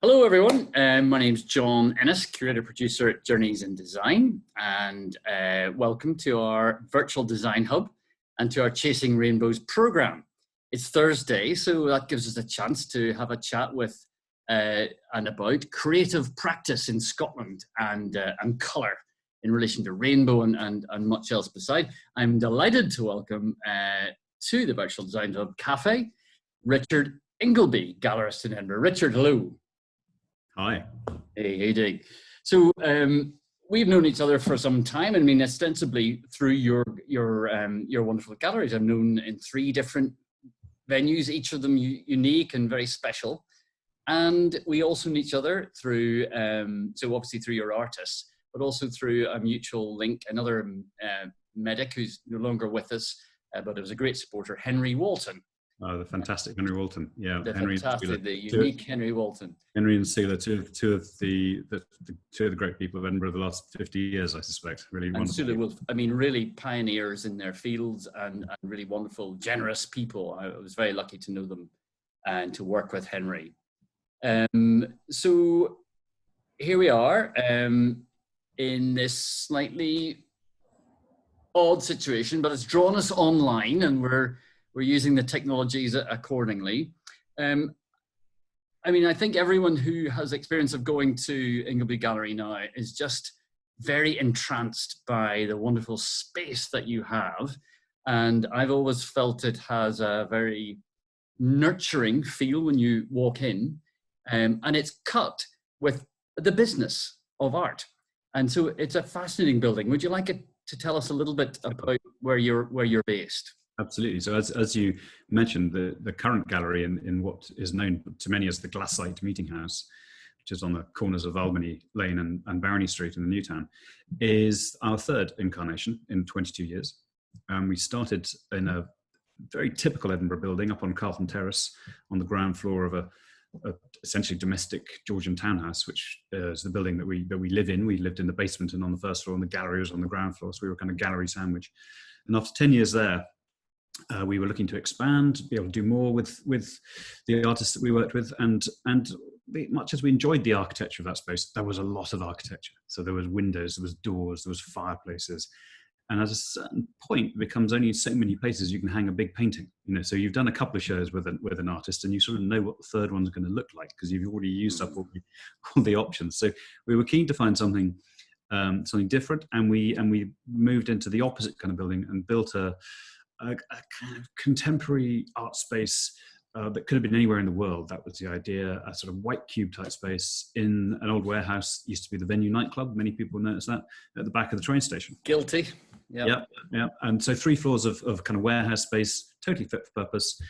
Hello everyone, my name's John Ennis, curator producer at Journeys in Design, and welcome to our virtual design hub and to our Chasing Rainbows program. It's Thursday, so that gives us a chance to have a chat with and about creative practice in Scotland and colour in relation to rainbow and much else beside. I'm delighted to welcome to the Virtual Design Hub Cafe, Richard Ingleby, Gallerist in Edinburgh. Richard, hello. Hi. Hey, how you doing? So we've known each other for some time. I mean, ostensibly through your wonderful galleries. I've known in 3 different venues, each of them unique and very special. And we also know each other through, so obviously through your artists, but also through a mutual link, another medic who's no longer with us, but it was a great supporter, Henry Walton. Oh, the fantastic Henry Walton. Yeah, the unique Henry Walton. Henry and Sula, two of the great people of Edinburgh the last 50 years, I suspect. Really and wonderful. Sula was, I mean, really pioneers in their fields and really wonderful, generous people. I was very lucky to know them and to work with Henry. So here we are in this slightly odd situation, but it's drawn us online, and we're using the technologies accordingly. I mean, I think everyone who has experience of going to Ingleby Gallery now is just very entranced by the wonderful space that you have. And I've always felt it has a very nurturing feel when you walk in, and it's cut with the business of art. And so it's a fascinating building. Would you like to tell us a little bit about where you're based? Absolutely. So as you mentioned, the current gallery in what is known to many as the Glassite Meeting House, which is on the corners of Albany Lane and Barony Street in the New Town, is our 3rd incarnation in 22 years. We started in a very typical Edinburgh building up on Carlton Terrace on the ground floor of a essentially domestic Georgian townhouse, which is the building that we live in. We lived in the basement and on the 1st floor, and the gallery was on the ground floor. So we were kind of gallery sandwich. And after 10 years there, we were looking to expand, be able to do more with the artists that we worked with, and much as we enjoyed the architecture of that space, there was a lot of architecture. So there was windows, there was doors, there was fireplaces, and at a certain point, it becomes only so many places you can hang a big painting. You know, so you've done a couple of shows with an artist, and you sort of know what the 3rd one's going to look like because you've already used up all the options. So we were keen to find something different, and we moved into the opposite kind of building and built a kind of contemporary art space that could have been anywhere in the world. That was the idea, a sort of white cube type space in an old warehouse. Used to be the Venue nightclub. Many people notice that at the back of the train station. Guilty. Yeah. And so 3 floors of kind of warehouse space, totally fit for purpose.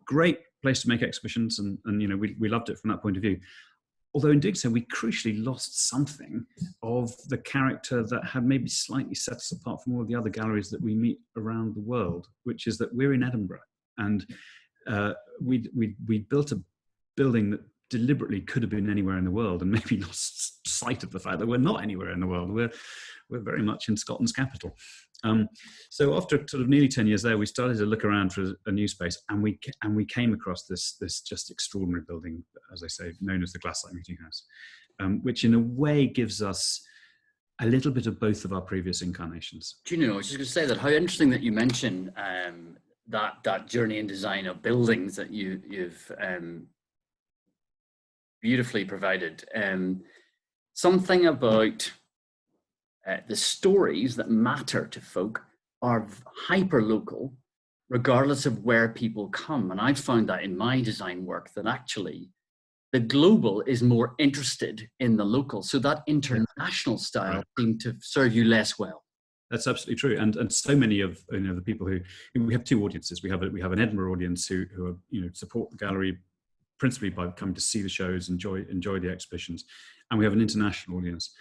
Great place to make exhibitions, and you know, we loved it from that point of view. Although in doing so, we crucially lost something of the character that had maybe slightly set us apart from all the other galleries that we meet around the world, which is that we're in Edinburgh. And we built a building that deliberately could have been anywhere in the world, and maybe lost sight of the fact that we're not anywhere in the world. We're very much in Scotland's capital. So after sort of nearly 10 years there, we started to look around for a new space, and we came across this just extraordinary building, as I say, known as the Glassite Meeting House, which in a way gives us a little bit of both of our previous incarnations. Do you know, I was just going to say that how interesting that you mentioned that journey in design of buildings that you've beautifully provided. Something about the stories that matter to folk are hyper local, regardless of where people come. And I've found that in my design work, that actually the global is more interested in the local. So that international style seemed to serve you less well. That's absolutely true, and so many of the people who we have 2 audiences. We have an Edinburgh audience who are, support the gallery principally by coming to see the shows, enjoy the exhibitions, and we have an international audience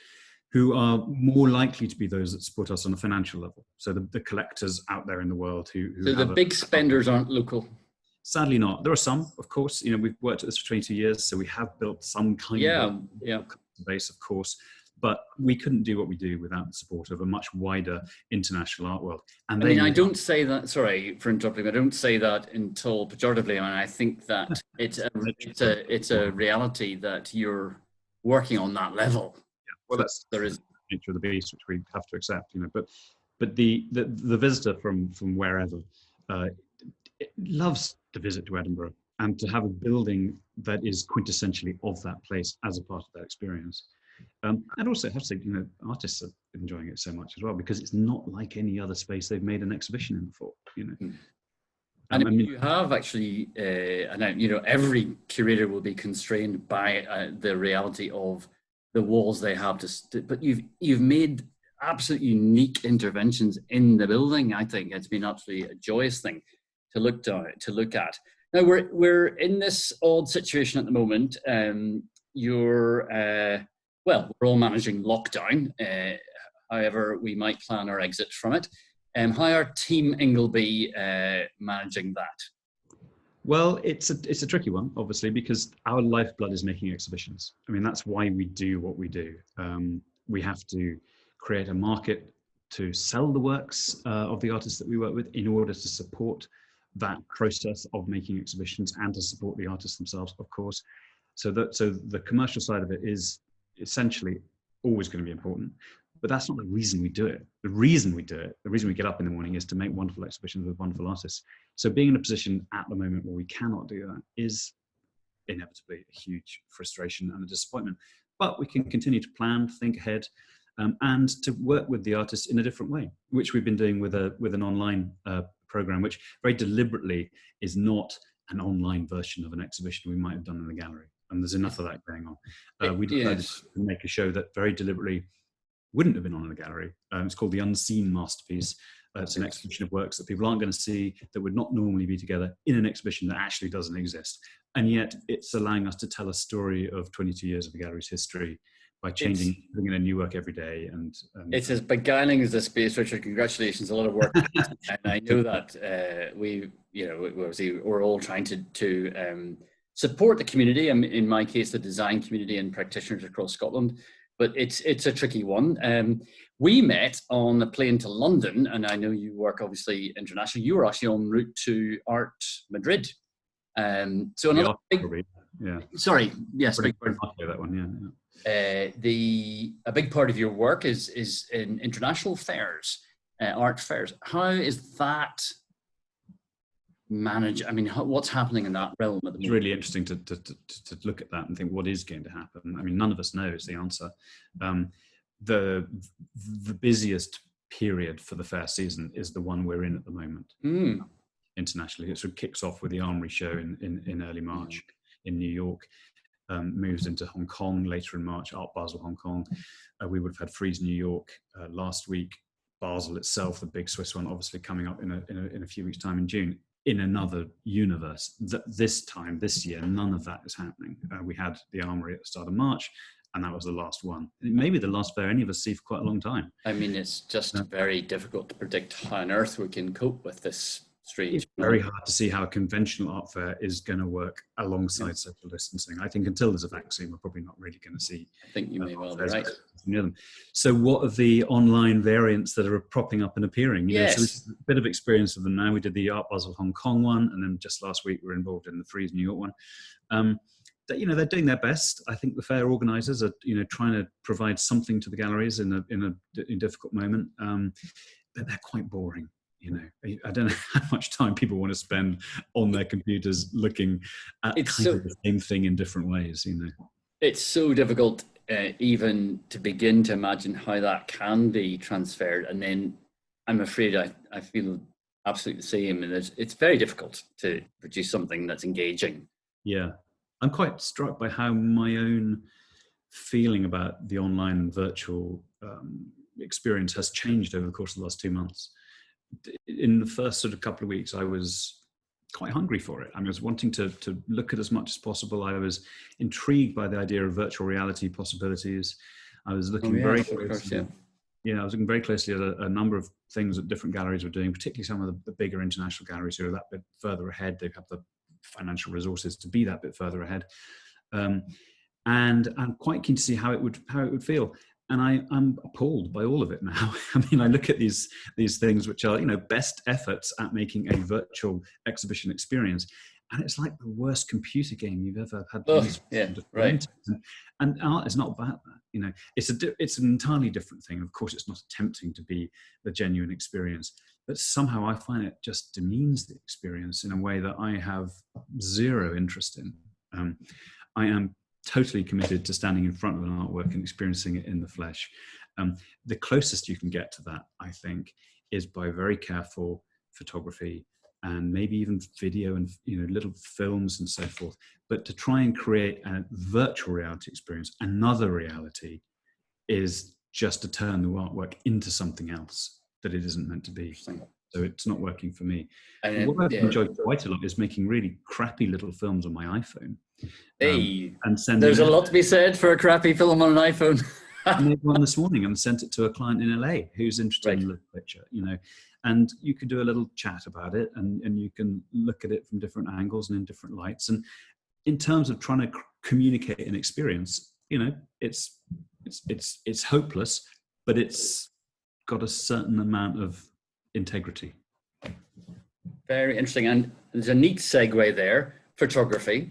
who are more likely to be those that support us on a financial level. So the collectors out there in the world who so the big spenders aren't local. Sadly not. There are some, of course. We've worked at this for 22 years, so we have built some kind of base, of course. But we couldn't do what we do without the support of a much wider international art world. And I don't say that, sorry for interrupting, I don't say that until pejoratively. I mean, I think that it's a reality that you're working on that level. Yeah, well, that's there is the nature of the beast, which we have to accept, but the visitor from wherever loves to visit to Edinburgh, and to have a building that is quintessentially of that place as a part of that experience. And also, I have to say, artists are enjoying it so much as well, because it's not like any other space they've made an exhibition in before. And you have actually, every curator will be constrained by the reality of the walls they have to. But you've made absolutely unique interventions in the building. I think it's been absolutely a joyous thing to look at. Now we're in this odd situation at the moment. We're all managing lockdown. However, we might plan our exit from it. How are Team Ingleby managing that? Well, it's a tricky one, obviously, because our lifeblood is making exhibitions. I mean, that's why we do what we do. We have to create a market to sell the works of the artists that we work with in order to support that process of making exhibitions and to support the artists themselves, of course. So the commercial side of it is essentially always going to be important, but that's not the reason we do it. The reason we get up in the morning is to make wonderful exhibitions with wonderful artists. So being in a position at the moment where we cannot do that is inevitably a huge frustration and a disappointment. But we can continue to plan, think ahead, and to work with the artists in a different way, which we've been doing with an online program, which very deliberately is not an online version of an exhibition we might have done in the gallery. And there's enough of that going on. We decided to make a show that very deliberately wouldn't have been on in the gallery. It's called The Unseen Masterpiece. It's an exhibition of works that people aren't going to see, that would not normally be together in an exhibition that actually doesn't exist. And yet it's allowing us to tell a story of 22 years of the gallery's history by bringing in a new work every day. And it's as beguiling as this space, Richard. Congratulations, a lot of work. And I know that we're all trying to support the community, in my case, the design community and practitioners across Scotland. But it's a tricky one. We met on a plane to London, and I know you work obviously internationally. You were actually en route to Art Madrid. So another sorry, yes, big part. That one, yeah. A big part of your work is in international fairs, art fairs. How is that managed? I mean, what's happening in that realm at the moment? It's really interesting to look at that and think what is going to happen. I mean, none of us knows the answer. The busiest period for the fair season is the one we're in at the moment. Internationally, it sort of kicks off with the Armory show in early March in New York. Moves into Hong Kong later in March, Art Basel Hong Kong. We would have had Frieze New York last week. Basel itself, the big Swiss one, obviously coming up in a few weeks' time in June. In another universe, this year, none of that is happening. We had the Armory at the start of March, and that was the last one. Maybe the last fair any of us see for quite a long time. I mean, it's just very difficult to predict how on earth we can cope with this. It's very hard to see how a conventional art fair is going to work alongside social distancing. I think until there's a vaccine, we're probably not really going to see. I think you may well be right. Near them. So what are the online variants that are propping up and appearing? So there's a bit of experience of them now. We did the Art Basel Hong Kong one, and then just last week we were involved in the Frieze New York one. They're doing their best. I think the fair organisers are, trying to provide something to the galleries in a difficult moment, but they're quite boring. I don't know how much time people want to spend on their computers looking at the same thing in different ways. It's so difficult even to begin to imagine how that can be transferred. And then I'm afraid I feel absolutely the same. And it's very difficult to produce something that's engaging. Yeah, I'm quite struck by how my own feeling about the online and virtual experience has changed over the course of the last 2 months. In the first sort of couple of weeks, I was quite hungry for it. I was wanting to look at as much as possible. I was intrigued by the idea of virtual reality possibilities. I was looking very closely. I was looking very closely at a number of things that different galleries were doing, particularly some of the bigger international galleries who are that bit further ahead. They have the financial resources to be that bit further ahead. And I'm quite keen to see how it would feel. And I'm appalled by all of it now. I mean, I look at these things which are, best efforts at making a virtual exhibition experience, and it's like the worst computer game you've ever had to use. Yeah, right. And art is not about that. It's an entirely different thing. Of course, it's not attempting to be the genuine experience, but somehow I find it just demeans the experience in a way that I have zero interest in. I am totally committed to standing in front of an artwork and experiencing it in the flesh. The closest you can get to that, I think, is by very careful photography and maybe even video and little films and so forth. But to try and create a virtual reality experience, another reality, is just to turn the artwork into something else that it isn't meant to be. So it's not working for me. And what I've enjoyed quite a lot is making really crappy little films on my iPhone. And there's a lot to be said for a crappy film on an iPhone. I made one this morning and sent it to a client in LA who's interested in the picture, and you could do a little chat about it, and you can look at it from different angles and in different lights. And in terms of trying to communicate an experience, it's hopeless, but it's got a certain amount of integrity. Very interesting. And there's a neat segue there, photography,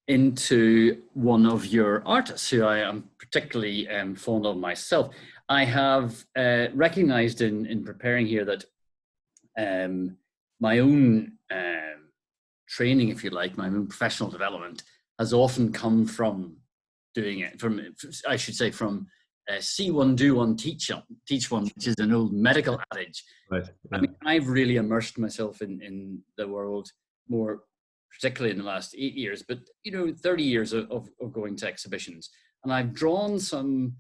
into one of your artists who I am particularly fond of myself. I have recognized in preparing here that my own training, if you like, my own professional development has often come from doing it, from see one, do one, teach one, which is an old medical adage. Right. I mean, I've really immersed myself in the world more, particularly in the last 8 years, but 30 years of going to exhibitions. And I've drawn some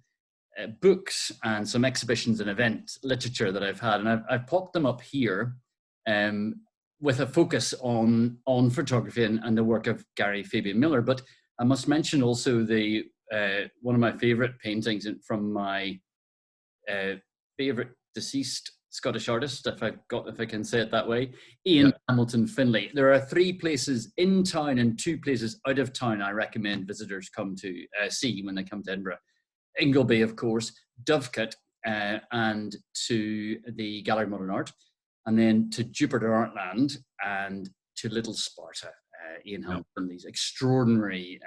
books and some exhibitions and event literature that I've had, and I've popped them up here with a focus on photography and the work of Garry Fabian Miller. But I must mention also the one of my favorite paintings from my favorite deceased Scottish artist, if I can say it that way, Ian Hamilton Finlay. There are 3 places in town and 2 places out of town I recommend visitors come to see when they come to Edinburgh. Ingleby, of course, Dovecote, and to the Gallery of Modern Art, and then to Jupiter Artland and to Little Sparta, Ian Hamilton Finlay's extraordinary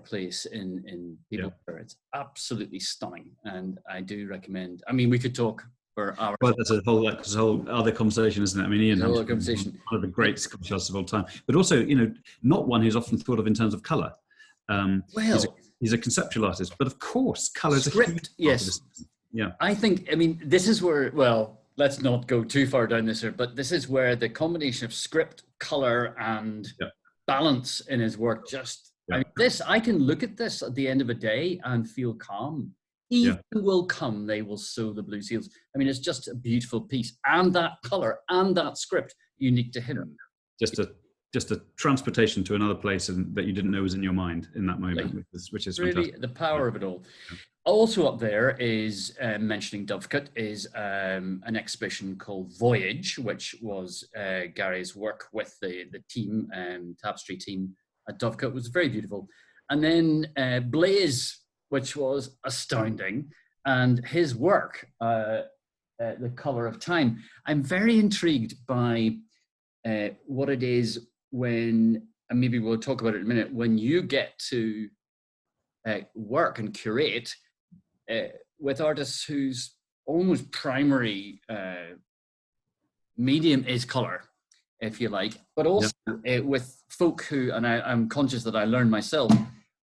place in People. It's absolutely stunning, and I do recommend. I mean, we could talk for hours. Well, that's a whole other conversation, isn't it? I mean, Ian Hamilton, conversation, one of the great Scottish artists of all time, but also, not one who's often thought of in terms of colour. He's a conceptual artist, but of course, colour is script. Yes, I think. I mean, this is where. Well, let's not go too far down this here, but this is where the combination of script, colour, and balance in his work just. I mean, I can look at this at the end of a day and feel calm. Even will come, they will sow the blue seals. I mean, it's just a beautiful piece, and that colour and that script unique to him. Just a transportation to another place that you didn't know was in your mind in that moment, which is really fantastic. The power of it all. Also up there is mentioning Dovecote is an exhibition called Voyage, which was Gary's work with the team, tapestry team at Dovecote. It was very beautiful. And then Blaze, which was astounding, and his work, The Colour of Time. I'm very intrigued by what it is when, and maybe we'll talk about it in a minute, when you get to work and curate with artists whose almost primary medium is colour, if you like, but also with folk who, and I'm conscious that I learned myself,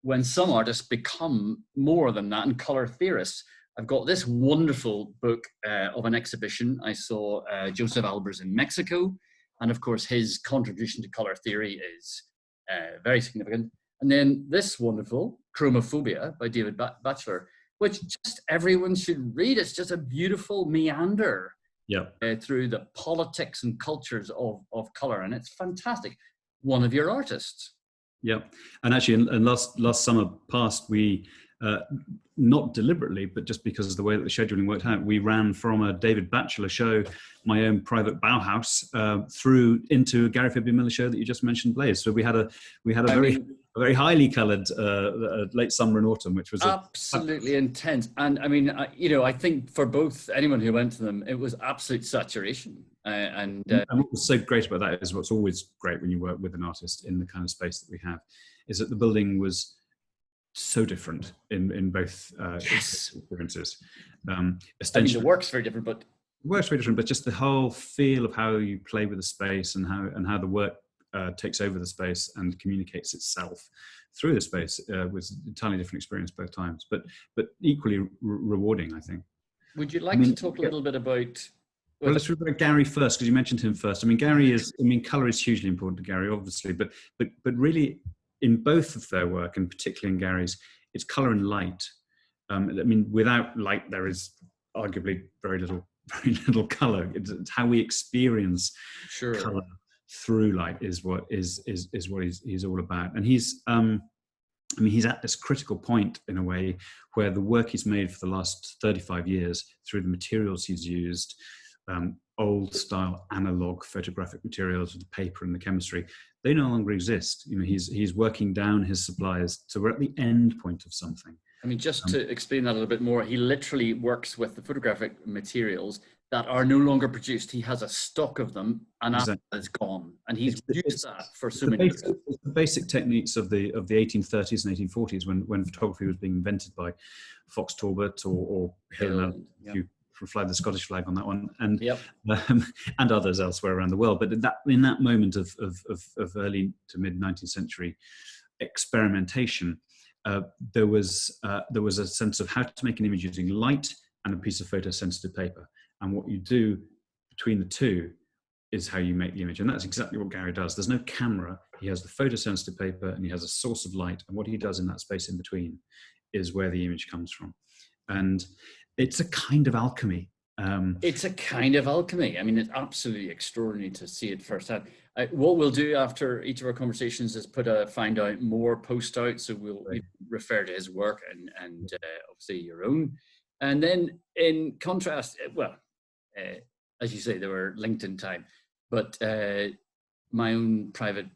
when some artists become more than that and colour theorists. I've got this wonderful book of an exhibition. I saw Joseph Albers in Mexico, and of course his contribution to colour theory is very significant. And then this wonderful Chromophobia by David Batchelor, which just everyone should read. It's just a beautiful meander through the politics and cultures of colour, and it's fantastic. One of your artists. Yeah, and actually, in last summer past, we not deliberately, but just because of the way that the scheduling worked out, we ran from a David Batchelor show, my own private Bauhaus, through into a Garry Fabian Miller show that you just mentioned, Blaze. So we had a very a very highly coloured late summer and autumn, which was absolutely intense. And I mean, I think for both anyone who went to them, it was absolute saturation. And what was so great about that is what's always great when you work with an artist in the kind of space that we have, is that the building was so different in both experiences. The work's very different, but just the whole feel of how you play with the space and how the work takes over the space and communicates itself through the space was an entirely different experience both times, but equally rewarding, I think. Would you like to talk a little bit about? Well, let's talk about Garry first, because you mentioned him first. I mean, colour is hugely important to Garry, obviously, but really in both of their work, and particularly in Garry's, it's colour and light. I mean, without light, there is arguably very little colour. It's how we experience colour through light is what he's all about. And he's at this critical point in a way where the work he's made for the last 35 years through the materials he's used, old style analog photographic materials with the paper and the chemistry, they no longer exist. He's working down his suppliers, so we're at the end point of something. I mean, just to explain that a little bit more, he literally works with the photographic materials that are no longer produced. He has a stock of them, and after it's gone, and he's used that for so many years. The basic techniques of the 1830s and 1840s, when photography was being invented by Fox Talbot or Hill, if you fly the Scottish flag on that one, and and others elsewhere around the world. But in that moment of early to mid 19th century experimentation, there was a sense of how to make an image using light and a piece of photosensitive paper. And what you do between the two is how you make the image. And that's exactly what Garry does. There's no camera. He has the photosensitive paper and he has a source of light. And what he does in that space in between is where the image comes from. And it's a kind of alchemy. It's a kind of alchemy. I mean, it's absolutely extraordinary to see it firsthand. What we'll do after each of our conversations is find out more post out. So we'll refer to his work and obviously your own. And then in contrast, as you say, they were linked in time, but my own private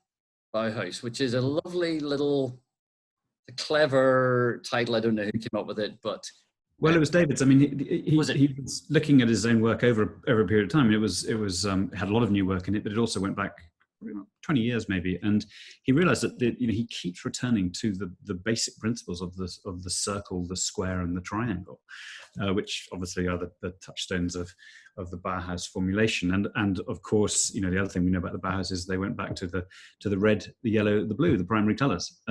Bauhaus, which is a lovely little, clever title. I don't know who came up with it, but it was David's. I mean, he was looking at his own work over a period of time. It was had a lot of new work in it, but it also went back 20 years maybe, and he realized that he keeps returning to the basic principles of the circle, the square, and the triangle, which obviously are the touchstones of the Bauhaus formulation. And of course, the other thing we know about the Bauhaus is they went back to the red, the yellow, the blue, the primary colors.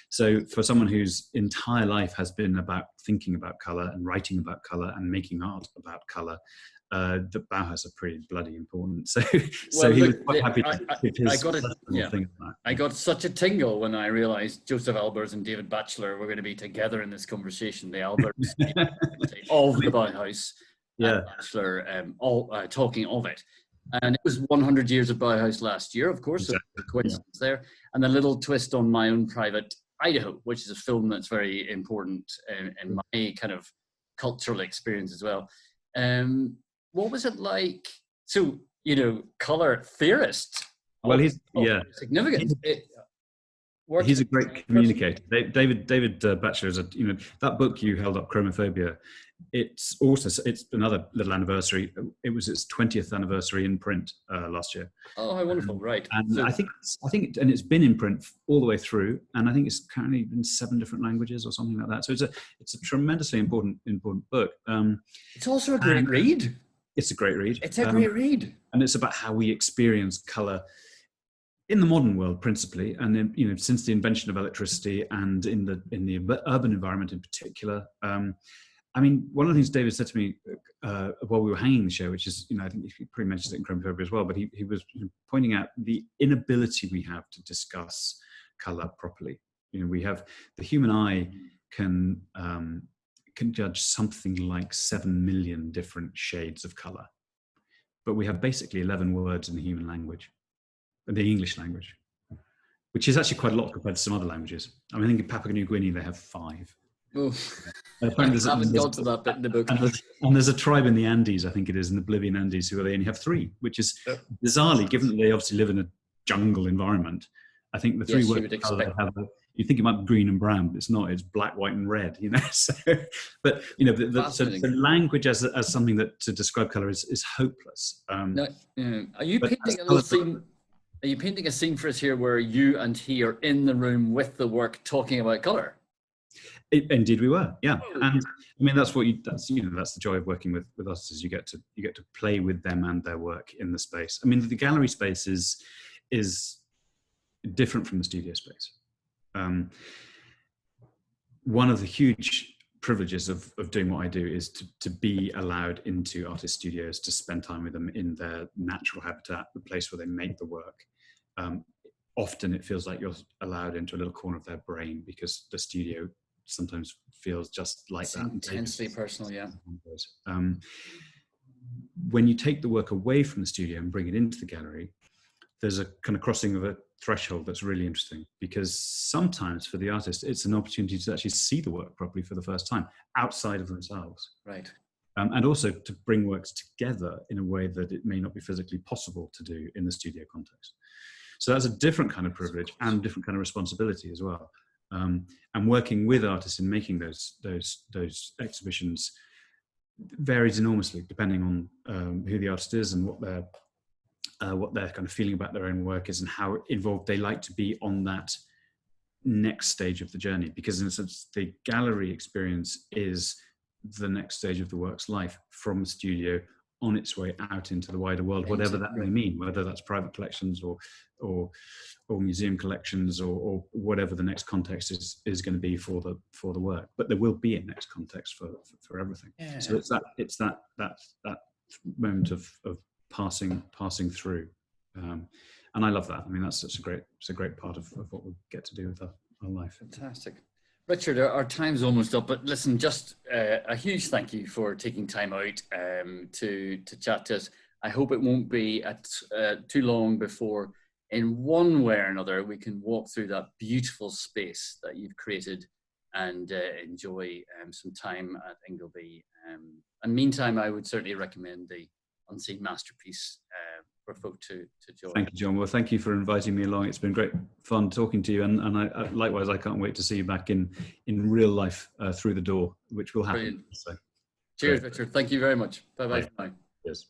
So for someone whose entire life has been about thinking about color and writing about color and making art about color, the Bauhaus are pretty bloody important. So he was quite happy to give his thing. I got such a tingle when I realized Joseph Albers and David Batchelor were going to be together in this conversation. The Albers of the Bauhaus, Batchelor all talking of it. And it was 100 years of Bauhaus last year, of course, exactly. So coincidence there. And the little twist on my own private Idaho, which is a film that's very important in my kind of cultural experience as well. What was it like? So, color theorist. Well, he's significant. He's a great communicator. David Batchelor is that book you held up, Chromophobia. It's another little anniversary. It was its 20th anniversary in print last year. Oh, how wonderful! Right. And so, I think, and it's been in print all the way through. And I think it's currently in 7 different languages or something like that. So it's a tremendously important book. It's also a great read. It's a great read. It's a great read. And it's about how we experience color in the modern world, principally, and then, since the invention of electricity and in the urban environment in particular. I mean, one of the things David said to me while we were hanging the show, which is, I think he pretty mentioned it in Chromophobia as well, but he was pointing out the inability we have to discuss color properly. We have the human eye can judge something like 7 million different shades of color, but we have basically 11 words in the human language, the English language, which is actually quite a lot compared to some other languages. I think in Papua New Guinea they have 5. Oh, I haven't got to that bit in the book. And there's a tribe in the Andes, I think it is, in the Bolivian Andes, who they only have 3, which is bizarrely, given that they obviously live in a jungle environment, I think the three Yes, you words would of colour expect. have you think about green and brown, but it's not. It's black, white, and red. So, but so language as something that to describe colour is hopeless. Now, are you painting a little scene? Are you painting a scene for us here where you and he are in the room with the work talking about colour? Indeed, we were. Yeah, and I mean that's that's the joy of working with us is you get to play with them and their work in the space. I mean, the gallery space is different from the studio space. One of the huge privileges of doing what I do is to be allowed into artist studios, to spend time with them in their natural habitat, the place where they make the work. Often it feels like you're allowed into a little corner of their brain because the studio sometimes feels just like it's that. Intensely personal, yeah. When you take the work away from the studio and bring it into the gallery, there's a kind of crossing of a threshold that's really interesting, because sometimes for the artist it's an opportunity to actually see the work properly for the first time outside of themselves, right? And also to bring works together in a way that it may not be physically possible to do in the studio context. So that's a different kind of privilege and different kind of responsibility as well. And working with artists in making those exhibitions varies enormously depending on who the artist is and what their kind of feeling about their own work is and how involved they like to be on that next stage of the journey. Because in a sense, the gallery experience is the next stage of the work's life, from the studio on its way out into the wider world, whatever that may mean, whether that's private collections or museum collections or whatever the next context is going to be for the work. But there will be a next context for everything. Yeah. So it's that moment of passing through, and I love that. I mean, it's a great part of what we get to do with our life. Fantastic. Richard, our time's almost up, but listen, just a huge thank you for taking time out to chat to us. I hope it won't be too long before, in one way or another, we can walk through that beautiful space that you've created and enjoy some time at Ingleby. And meantime, I would certainly recommend the Unseen Masterpiece for folk to join. Thank you, John. Well, thank you for inviting me along. It's been great fun talking to you, and I likewise, I can't wait to see you back in real life through the door, which will happen. Brilliant. So, cheers, great. Richard. Thank you very much. Bye bye. Cheers.